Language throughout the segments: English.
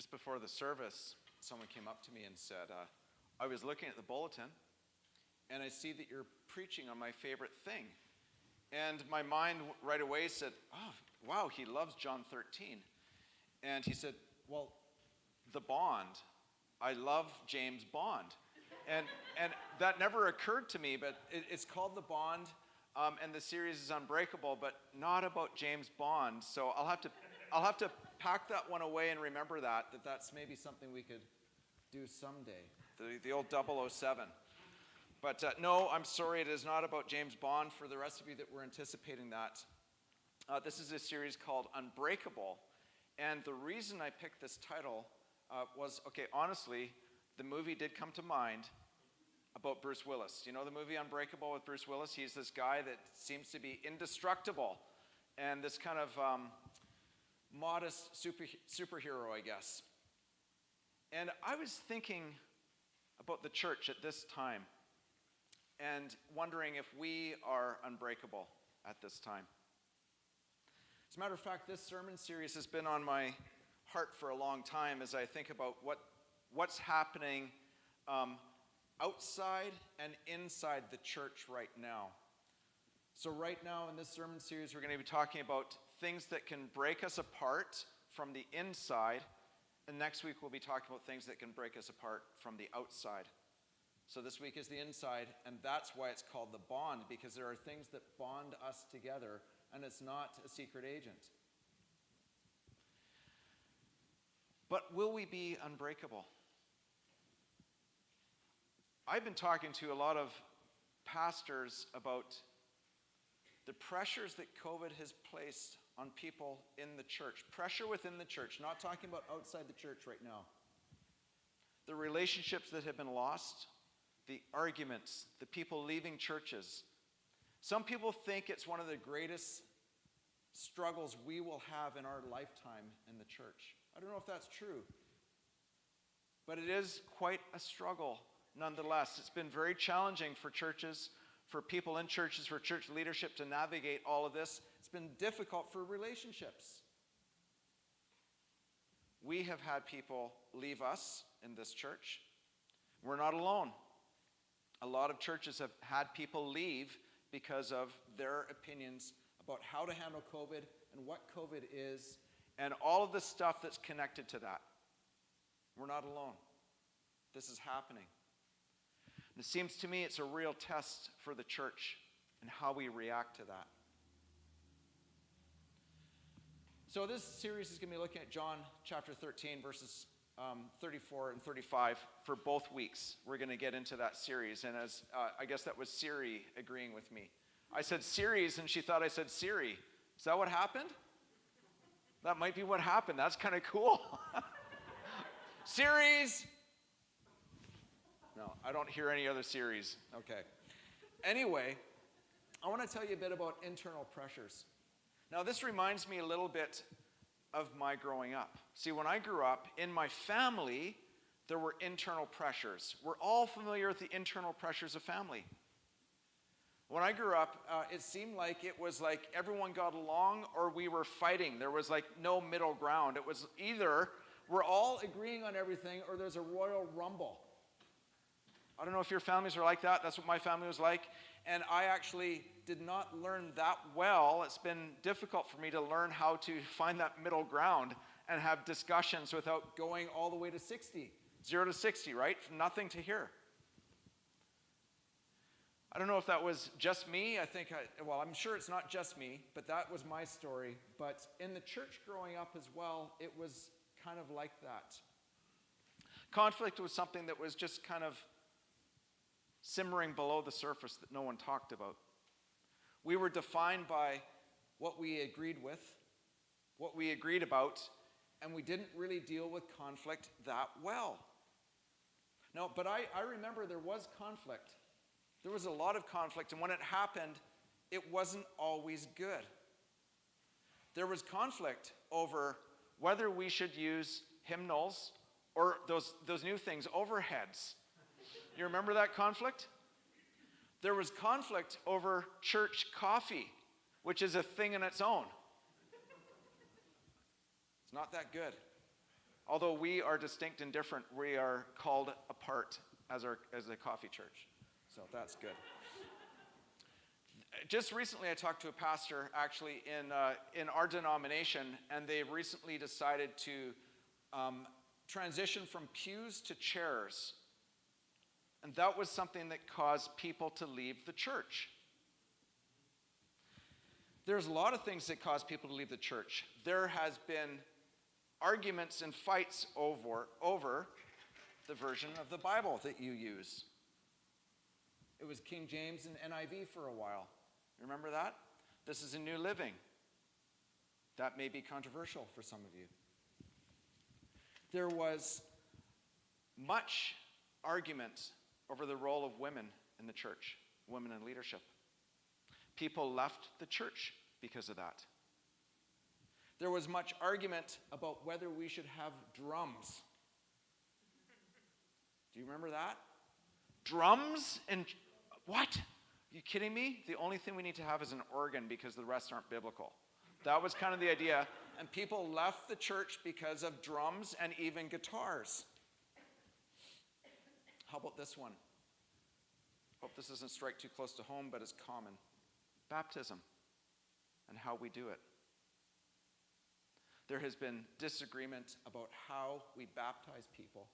just before the service, someone came up to me and said, I was looking at the bulletin, and I see that you're preaching on my favorite thing. And my mind right away said, oh, wow, he loves John 13. And he said, well, the Bond. I love James Bond. And that never occurred to me, but it's called The Bond, and the series is Unbreakable, but not about James Bond. So I'll have to pack that one away and remember that's maybe something we could do someday. The old 007. But no, I'm sorry, it is not about James Bond. For the rest of you that were anticipating that, this is a series called Unbreakable. And the reason I picked this title was, okay, honestly, the movie did come to mind about Bruce Willis. You know the movie Unbreakable with Bruce Willis? He's this guy that seems to be indestructible and this kind of modest superhero, I guess. And I was thinking about the church at this time and wondering if we are unbreakable at this time. As a matter of fact, this sermon series has been on my heart for a long time as I think about what's happening outside and inside the church right now. So right now in this sermon series, we're going to be talking about things that can break us apart from the inside, and next week we'll be talking about things that can break us apart from the outside. So this week is the inside, and that's why it's called the bond, because there are things that bond us together, and it's not a secret agent. But will we be unbreakable? I've been talking to a lot of pastors about the pressures that COVID has placed on people in the church. Pressure within the church, not talking about outside the church right now. The relationships that have been lost, the arguments, the people leaving churches. Some people think it's one of the greatest struggles we will have in our lifetime in the church. I don't know if that's true, but it is quite a struggle nonetheless. It's been very challenging for churches, for people in churches, for church leadership to navigate all of this. It's been difficult for relationships. We have had people leave us in this church. We're not alone. A lot of churches have had people leave because of their opinions about how to handle COVID and what COVID is and all of the stuff that's connected to that. We're not alone. This is happening. And it seems to me it's a real test for the church and how we react to that. So this series is going to be looking at John chapter 13, verses 34 and 35 for both weeks. We're going to get into that series. And as I guess that was Siri agreeing with me. I said series, and she thought I said Siri. Is that what happened? That might be what happened. That's kind of cool. Series. No, I don't hear any other series. Okay. Anyway, I want to tell you a bit about internal pressures. Now, this reminds me a little bit of my growing up. See, when I grew up, in my family, there were internal pressures. We're all familiar with the internal pressures of family. When I grew up, it seemed like it was like everyone got along or we were fighting. There was like no middle ground. It was either we're all agreeing on everything or there's a royal rumble. I don't know if your families are like that. That's what my family was like. And I actually did not learn that well. It's been difficult for me to learn how to find that middle ground and have discussions without going all the way to 60. 0 to 60, right? From nothing to here. I don't know if that was just me. I'm sure it's not just me, but that was my story. But in the church growing up as well, it was kind of like that. Conflict was something that was just kind of simmering below the surface that no one talked about. We were defined by what we agreed with, what we agreed about, and we didn't really deal with conflict that well. No, but I remember there was conflict. There was a lot of conflict, and when it happened, it wasn't always good. There was conflict over whether we should use hymnals or those new things, overheads. You remember that conflict? There was conflict over church coffee, which is a thing in its own. It's not that good. Although we are distinct and different, we are called apart as a coffee church. So that's good. Just recently, I talked to a pastor, actually, in our denomination, and they recently decided to transition from pews to chairs. And that was something that caused people to leave the church. There's a lot of things that cause people to leave the church. There has been arguments and fights over the version of the Bible that you use. It was King James and NIV for a while. Remember that? This is a New Living. That may be controversial for some of you. There was much argument over the role of women in the church, women in leadership. People left the church because of that. There was much argument about whether we should have drums. Do you remember that? Drums and what? Are you kidding me? The only thing we need to have is an organ because the rest aren't biblical. That was kind of the idea. And people left the church because of drums and even guitars. How about this one? Hope this doesn't strike too close to home, but it's common. Baptism and how we do it. There has been disagreement about how we baptize people,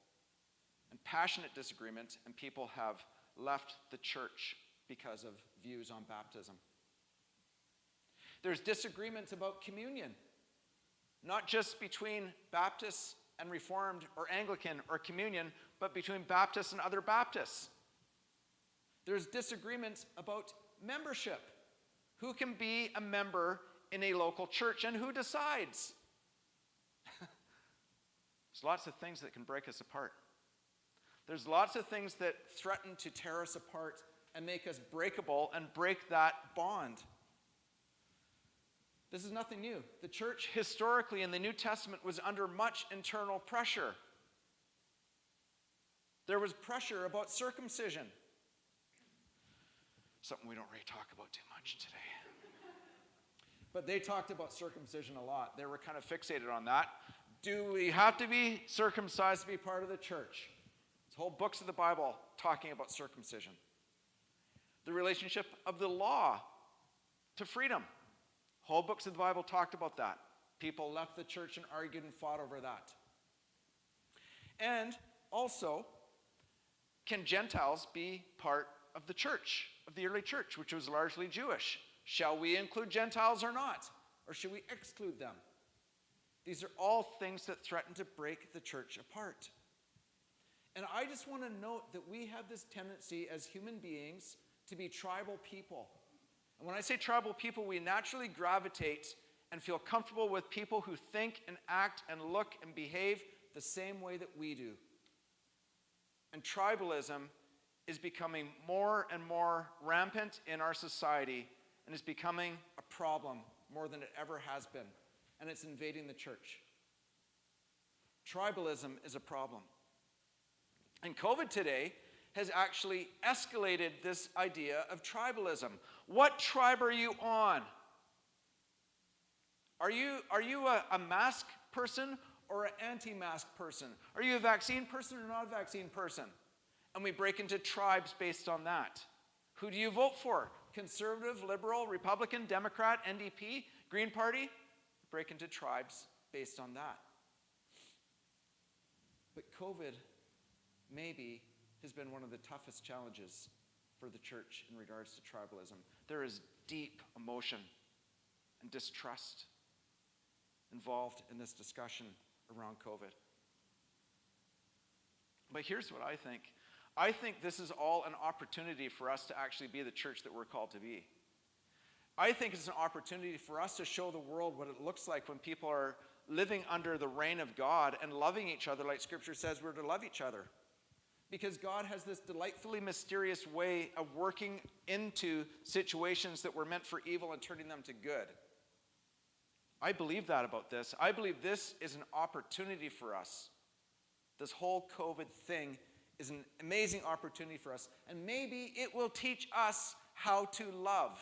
and passionate disagreement, and people have left the church because of views on baptism. There's disagreements about communion, not just between Baptists and Reformed or Anglican or communion, but between Baptists and other Baptists. There's disagreements about membership. Who can be a member in a local church and who decides? There's lots of things that can break us apart. There's lots of things that threaten to tear us apart and make us breakable and break that bond. This is nothing new. The church historically in the New Testament was under much internal pressure. There was pressure about circumcision. Something we don't really talk about too much today. But they talked about circumcision a lot. They were kind of fixated on that. Do we have to be circumcised to be part of the church? There's whole books of the Bible talking about circumcision. The relationship of the law to freedom. Whole books of the Bible talked about that. People left the church and argued and fought over that. And also, can Gentiles be part of the church, of the early church, which was largely Jewish? Shall we include Gentiles or not? Or should we exclude them? These are all things that threaten to break the church apart. And I just want to note that we have this tendency as human beings to be tribal people. And when I say tribal people, we naturally gravitate and feel comfortable with people who think and act and look and behave the same way that we do. And tribalism is becoming more and more rampant in our society and is becoming a problem more than it ever has been. And it's invading the church. Tribalism is a problem. And COVID today has actually escalated this idea of tribalism. What tribe are you on? Are you a mask person or an anti-mask person? Are you a vaccine person or not a vaccine person? And we break into tribes based on that. Who do you vote for? Conservative, liberal, Republican, Democrat, NDP, Green Party? Break into tribes based on that. But COVID maybe has been one of the toughest challenges for the church in regards to tribalism. There is deep emotion and distrust involved in this discussion around COVID. But here's what I think. I think this is all an opportunity for us to actually be the church that we're called to be. I think it's an opportunity for us to show the world what it looks like when people are living under the reign of God and loving each other like Scripture says we're to love each other. Because God has this delightfully mysterious way of working into situations that were meant for evil and turning them to good. I believe that about this. I believe this is an opportunity for us. This whole COVID thing is an amazing opportunity for us. And maybe it will teach us how to love.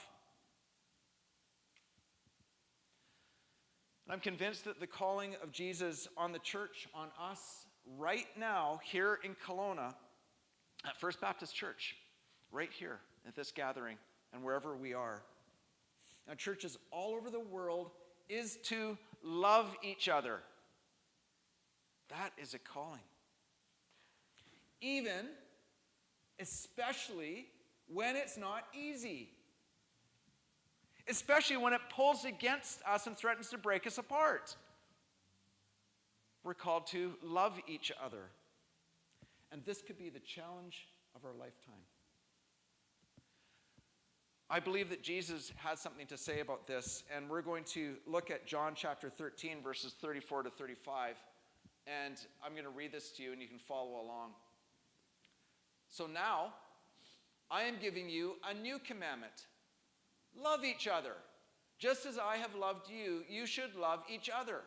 I'm convinced that the calling of Jesus on the church, on us, right now, here in Kelowna, at First Baptist Church, right here at this gathering and wherever we are, now churches all over the world, is to love each other. That is a calling. Even, especially when it's not easy. Especially when it pulls against us and threatens to break us apart. We're called to love each other. And this could be the challenge of our lifetime. I believe that Jesus has something to say about this, and we're going to look at John chapter 13, verses 34 to 35. And I'm going to read this to you, and you can follow along. So now, I am giving you a new commandment. Love each other. Just as I have loved you, you should love each other.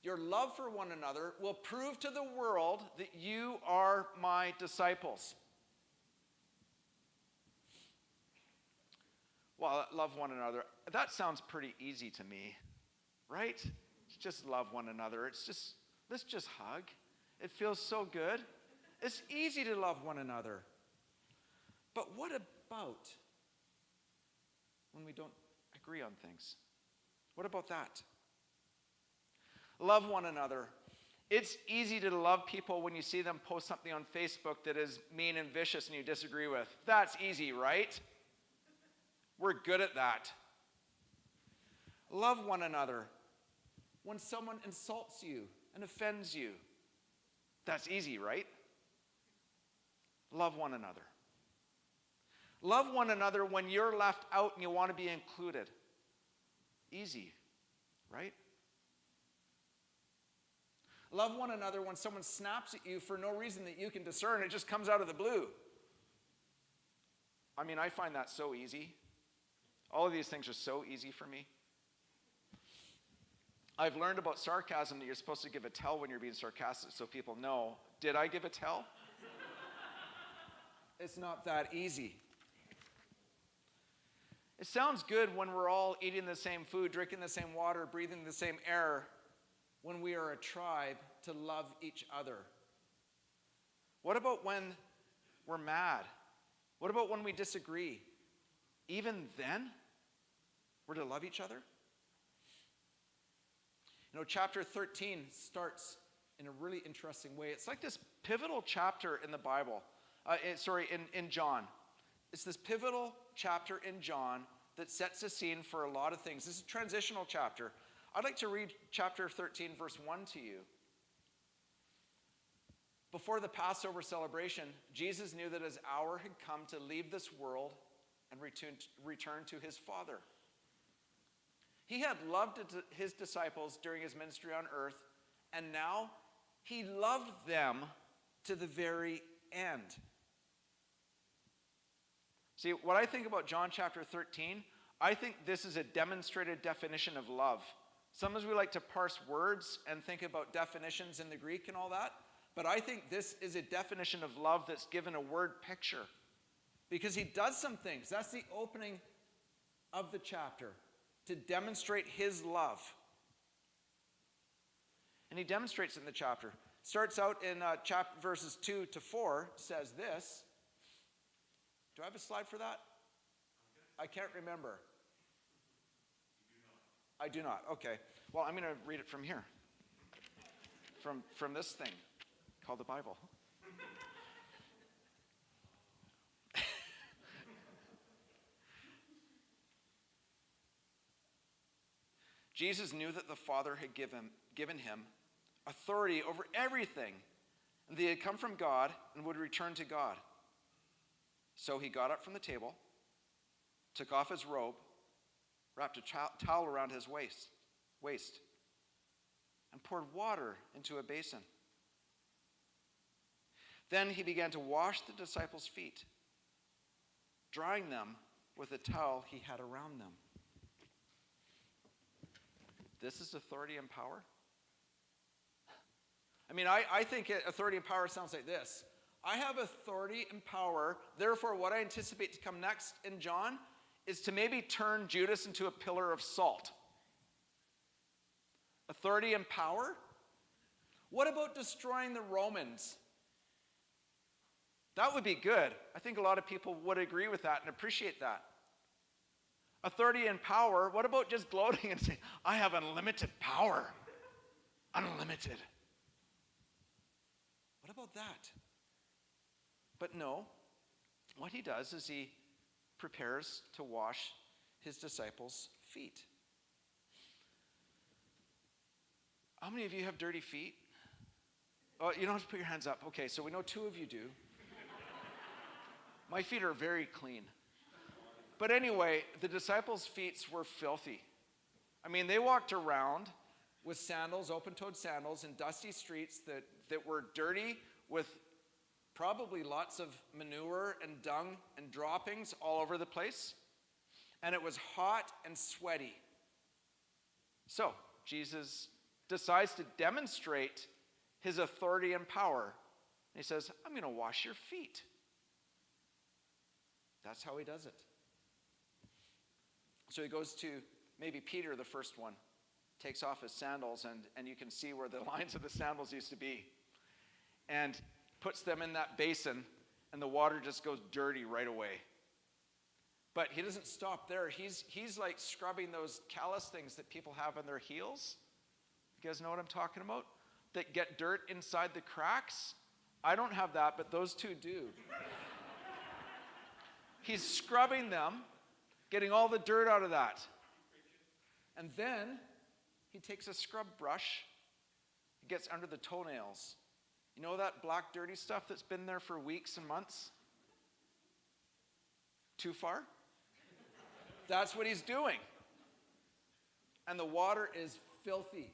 Your love for one another will prove to the world that you are my disciples. Well, love one another. That sounds pretty easy to me, right? Just love one another. Let's just hug. It feels so good. It's easy to love one another. But what about when we don't agree on things? What about that? Love one another. It's easy to love people when you see them post something on Facebook that is mean and vicious and you disagree with. That's easy, right? We're good at that. Love one another when someone insults you and offends you. That's easy, right? Love one another. Love one another when you're left out and you want to be included. Easy, right? Love one another when someone snaps at you for no reason that you can discern. It just comes out of the blue. I mean, I find that so easy. All of these things are so easy for me. I've learned about sarcasm that you're supposed to give a tell when you're being sarcastic so people know. Did I give a tell? It's not that easy. It sounds good when we're all eating the same food, drinking the same water, breathing the same air, when we are a tribe to love each other. What about when we're mad? What about when we disagree? Even then, we're to love each other? You know, chapter 13 starts in a really interesting way. It's like this pivotal chapter in the Bible. In John. It's this pivotal chapter in John that sets the scene for a lot of things. This is a transitional chapter. I'd like to read chapter 13, verse 1 to you. Before the Passover celebration, Jesus knew that his hour had come to leave this world and return to his Father. He had loved his disciples during his ministry on earth, and now he loved them to the very end. See, what I think about John chapter 13, I think this is a demonstrated definition of love. Sometimes we like to parse words and think about definitions in the Greek and all that, but I think this is a definition of love that's given a word picture. Because he does some things. That's the opening of the chapter, to demonstrate his love. And he demonstrates it in the chapter. Starts out in verses 2 to 4, says this. Do I have a slide for that? I can't remember. I do not. Okay. Well, I'm going to read it from here. From this thing called the Bible. Jesus knew that the Father had given him authority over everything, and that he had come from God and would return to God. So he got up from the table, took off his robe, wrapped a towel around his waist, and poured water into a basin. Then he began to wash the disciples' feet, drying them with a towel he had around them. This is authority and power? I mean, I think authority and power sounds like this. I have authority and power, therefore what I anticipate to come next in John is to maybe turn Judas into a pillar of salt. authority and power? What about destroying the Romans? That would be good. I think a lot of people would agree with that and appreciate that. Authority and power, what about just gloating and saying, I have unlimited power? Unlimited. What about that? But no, what he does is he prepares to wash his disciples' feet. How many of you have dirty feet? Oh, you don't have to put your hands up. Okay, so we know 2 of you do. My feet are very clean. But anyway, the disciples' feet were filthy. I mean, they walked around with sandals, open-toed sandals, in dusty streets that were dirty with probably lots of manure and dung and droppings all over the place. And it was hot and sweaty. So, Jesus decides to demonstrate his authority and power. And he says, I'm going to wash your feet. That's how he does it. So he goes to maybe Peter, the first one, takes off his sandals, and you can see where the lines of the sandals used to be, and puts them in that basin, and the water just goes dirty right away. But he doesn't stop there. He's like scrubbing those callus things that people have on their heels. You guys know what I'm talking about? That get dirt inside the cracks. I don't have that, but those 2 do. He's scrubbing them, getting all the dirt out of that. And then he takes a scrub brush, he gets under the toenails. You know that black dirty stuff that's been there for weeks and months? Too far? That's what he's doing. And the water is filthy.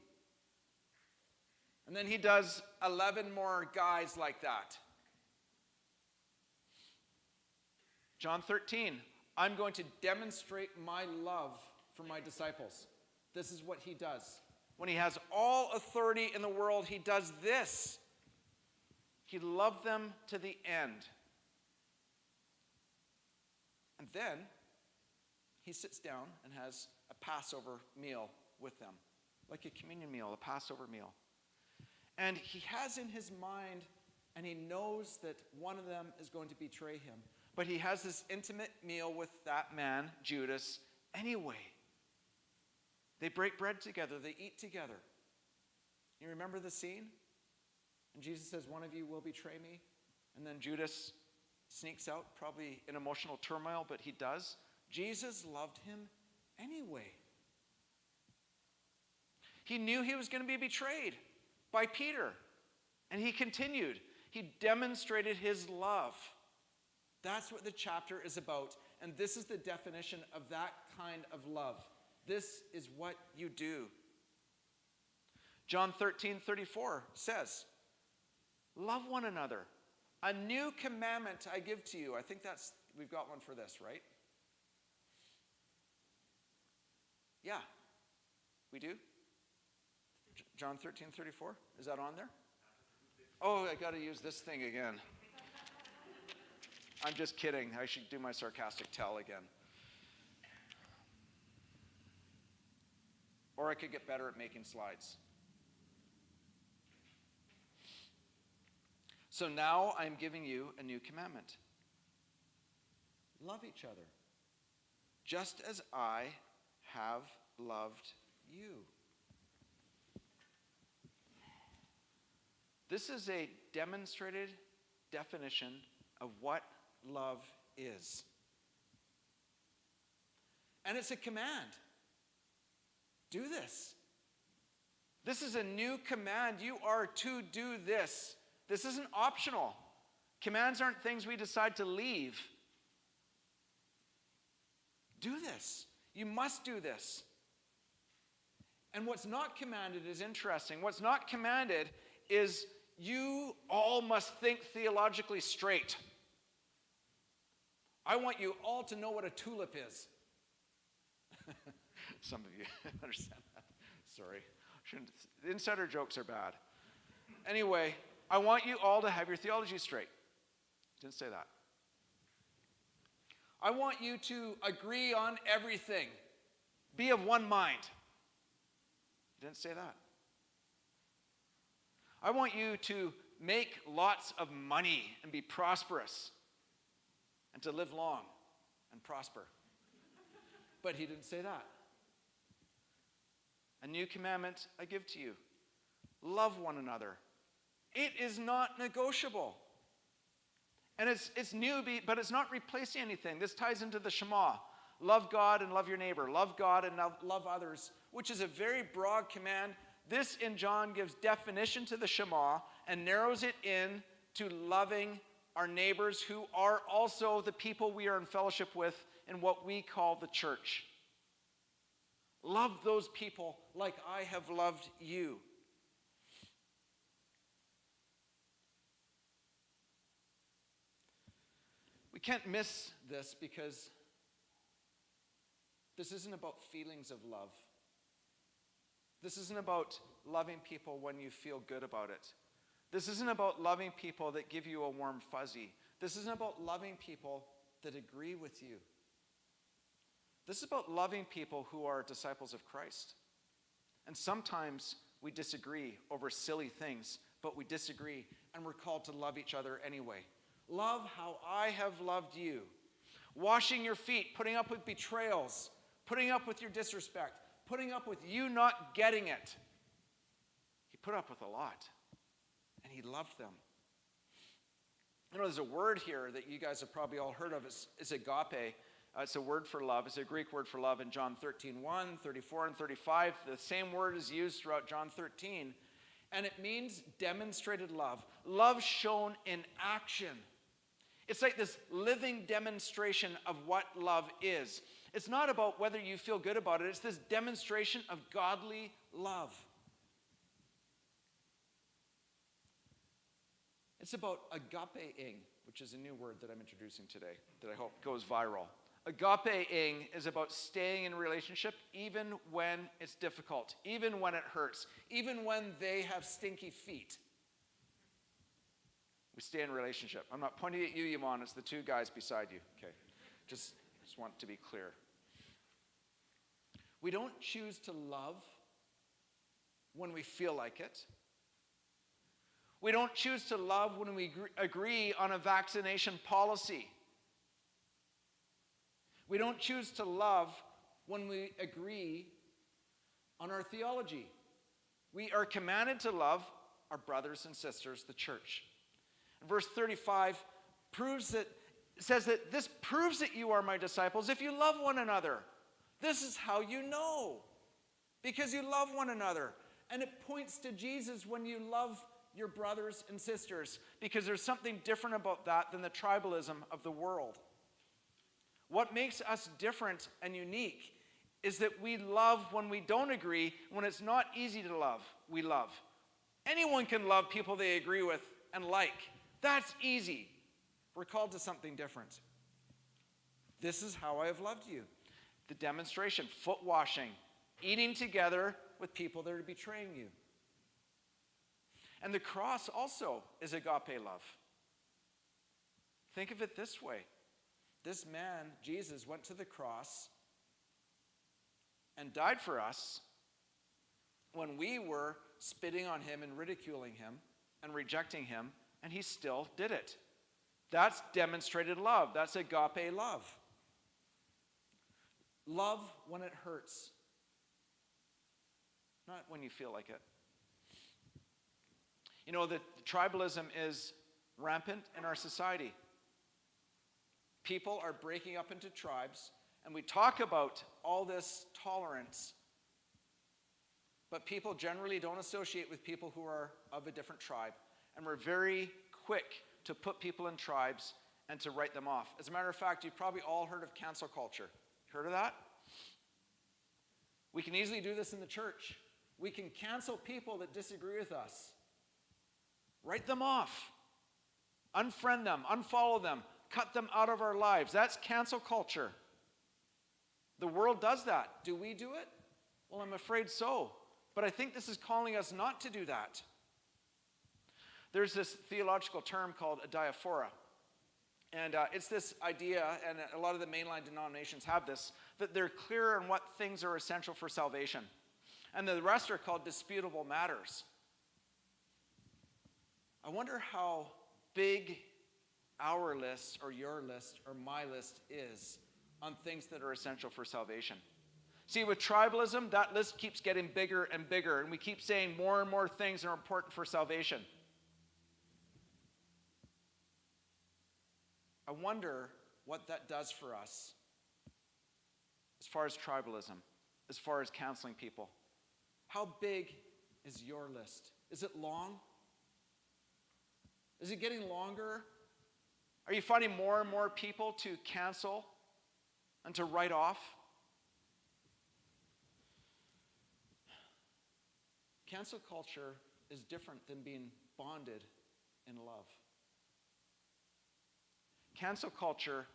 And then he does 11 more guys like that. John 13, I'm going to demonstrate my love for my disciples. This is what he does. When he has all authority in the world, he does this. He loved them to the end. And then he sits down and has a Passover meal with them, like a communion meal, a Passover meal. And he has in his mind, and he knows that one of them is going to betray him. But he has this intimate meal with that man, Judas, anyway. They break bread together. They eat together. You remember the scene? And Jesus says, one of you will betray me. And then Judas sneaks out, probably in emotional turmoil, but he does. Jesus loved him anyway. He knew he was going to be betrayed by Peter. And he continued. He demonstrated his love. That's what the chapter is about. And this is the definition of that kind of love. This is what you do. John 13:34 says, love one another. A new commandment I give to you. I think we've got one for this, right? Yeah, we do. John 13:34. Is that on there? Oh, I got to use this thing again. I'm just kidding. I should do my sarcastic tell again. Or I could get better at making slides. So now I'm giving you a new commandment. Love each other, just as I have loved you. This is a demonstrated definition of what love is. And it's a command. Do this. This is a new command. You are to do this. This isn't optional. Commands aren't things we decide to leave. Do this. You must do this. And what's not commanded is interesting. What's not commanded is you all must think theologically straight. I want you all to know what a tulip is. Some of you understand that. Sorry. Insider jokes are bad. Anyway, I want you all to have your theology straight. Didn't say that. I want you to agree on everything. Be of one mind. Didn't say that. I want you to make lots of money and be prosperous and to live long and prosper. But he didn't say that. A new commandment I give to you. Love one another. It is not negotiable. And it's new, but it's not replacing anything. This ties into the Shema. Love God and love your neighbor. Love God and love others, which is a very broad command. This in John gives definition to the Shema and narrows it in to loving our neighbors who are also the people we are in fellowship with in what we call the church. Love those people like I have loved you. We can't miss this because this isn't about feelings of love. This isn't about loving people when you feel good about it. This isn't about loving people that give you a warm fuzzy. This isn't about loving people that agree with you. This is about loving people who are disciples of Christ. And sometimes we disagree over silly things, but we disagree and we're called to love each other anyway. Love how I have loved you. Washing your feet, putting up with betrayals, putting up with your disrespect, putting up with you not getting it. He put up with a lot, and he loved them. You know, there's a word here that you guys have probably all heard of. It's agape. It's a word for love. It's a Greek word for love in John 13:1, 34, and 35. The same word is used throughout John 13, and it means demonstrated love. Love shown in action. It's like this living demonstration of what love is. It's not about whether you feel good about it. It's this demonstration of godly love. It's about agape-ing, which is a new word that I'm introducing today that I hope goes viral. Agape-ing is about staying in a relationship even when it's difficult, even when it hurts, even when they have stinky feet. We stay in a relationship. I'm not pointing at you, Yvonne. It's the two guys beside you. Okay. Just want to be clear. We don't choose to love when we feel like it. We don't choose to love when we agree on a vaccination policy. We don't choose to love when we agree on our theology. We are commanded to love our brothers and sisters, the church. Verse 35 says that this proves that you are my disciples if you love one another. This is how you know, because you love one another. And it points to Jesus when you love your brothers and sisters, because there's something different about that than the tribalism of the world. What makes us different and unique is that we love when we don't agree, when it's not easy to love, we love. Anyone can love people they agree with and like. That's easy. We're called to something different. This is how I have loved you. The demonstration, foot washing, eating together with people that are betraying you. And the cross also is agape love. Think of it this way. This man, Jesus, went to the cross and died for us when we were spitting on him and ridiculing him and rejecting him, and he still did it. That's demonstrated love. That's agape love. Love when it hurts, not when you feel like it. You know, that tribalism is rampant in our society. People are breaking up into tribes, and we talk about all this tolerance, but people generally don't associate with people who are of a different tribe, and we're very quick to put people in tribes and to write them off. As a matter of fact, you've probably all heard of cancel culture. Heard of that? We can easily do this in the church. We can cancel people that disagree with us. Write them off. Unfriend them, unfollow them, cut them out of our lives. That's cancel culture. The world does that. Do we do it? Well, I'm afraid so. But I think this is calling us not to do that. There's this theological term called a diaphora. And it's this idea, and a lot of the mainline denominations have this, that they're clear on what things are essential for salvation. And the rest are called disputable matters. I wonder how big our list or your list or my list is on things that are essential for salvation. See, with tribalism, that list keeps getting bigger and bigger, and we keep saying more and more things are important for salvation. I wonder what that does for us as far as tribalism, as far as counseling people. How big is your list? Is it long? Is it getting longer? Are you finding more and more people to cancel and to write off? Cancel culture is different than being bonded in love. Cancel culture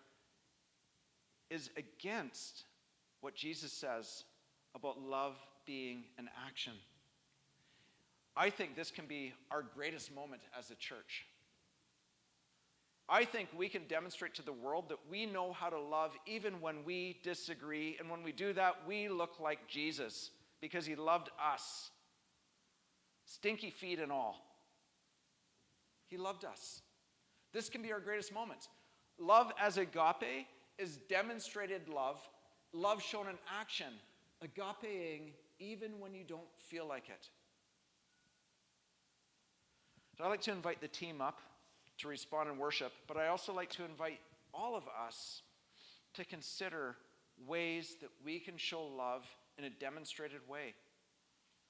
is against what Jesus says about love being an action. I think this can be our greatest moment as a church. I think we can demonstrate to the world that we know how to love even when we disagree, and when we do that, we look like Jesus because he loved us. Stinky feet and all. He loved us. This can be our greatest moment. Love as agape is demonstrated love, love shown in action, agapeing even when you don't feel like it. So I'd like to invite the team up to respond in worship, but I also like to invite all of us to consider ways that we can show love in a demonstrated way.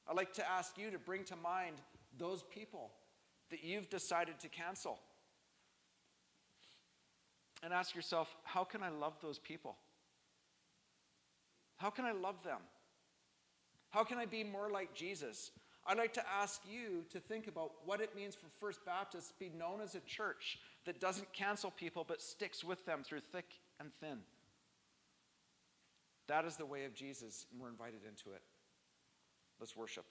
I'd like to ask you to bring to mind those people that you've decided to cancel. And ask yourself, how can I love those people? How can I love them? How can I be more like Jesus? I'd like to ask you to think about what it means for First Baptist to be known as a church that doesn't cancel people but sticks with them through thick and thin. That is the way of Jesus, and we're invited into it. Let's worship.